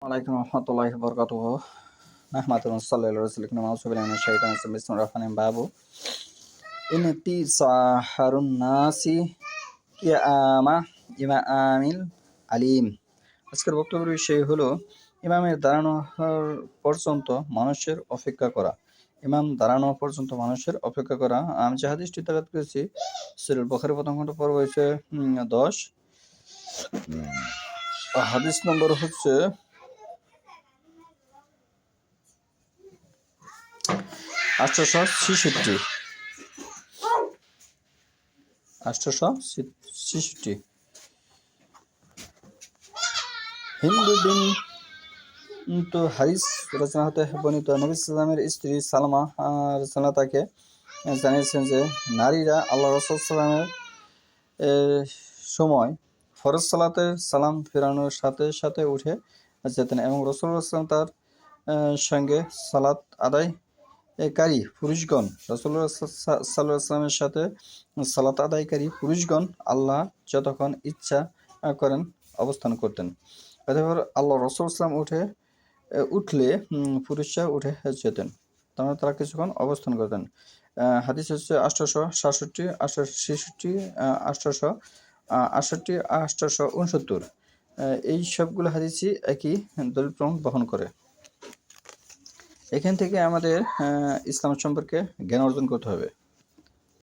ওয়ালাইকুম রহমতুল্লাহি ওয়া বারাকাতুহু। নাহমাদু ওয়া নুসাল্লি আলা রাসূলিনা মাউসুবিল্লাহি মিনাশ শাইতানির রাজিম। বিসমিল্লাহির রহমানির বাবু ইনতি সাহারুন নাসি কিয়ামা ইমামিল আলিম। আজকের বক্তব্যের বিষয় হলো ইমামের দাঁড়ানো পর্যন্ত মানুষের অপেক্ষা করা। ইমাম দাঁড়ানো পর্যন্ত মানুষের অপেক্ষা করা। আমি যে হাদিসটি তেলাওয়াত করেছি সূরা বুখারী প্রথম খণ্ড পর্ব হচ্ছে 10। হাদিস নম্বর হচ্ছে 866। হিন্দু বিনতু হারিস রচনা হতে বর্ণিত, নবী সাল্লামের স্ত্রী সালমা রচনা তাকে জানিয়েছেন যে নারীরা আল্লাহ রাসূল সাল্লামের সময় ফরজ সালাতে সালাম ফেরানোর সাথে সাথে উঠে যেতেন এবং রাসূলুল্লাহ সাল্লাল্লাহু তার সঙ্গে সালাত আদায়কারী পুরুষগণ রাসূলুল্লাহ সাল্লাল্লাহু আলাইহি ওয়াসাল্লামের সাথে সালাত আদায়কারী পুরুষগণ আল্লাহ যতক্ষণ ইচ্ছা করেন অবস্থান করতেন। অতঃপর আল্লাহ রাসূল সাল্লাল্লাহু উঠলে পুরুষরা উঠে যেতেন, তারা কিছুক্ষণ অবস্থান করতেন। হাদিস হচ্ছে 867, 866, 868, 869। এই সবগুলো হাদিসই একই দলিল প্রমাণ বহন করে। এখান থেকে আমাদের ইসলাম সম্পর্কে জ্ঞান অর্জন করতে হবে।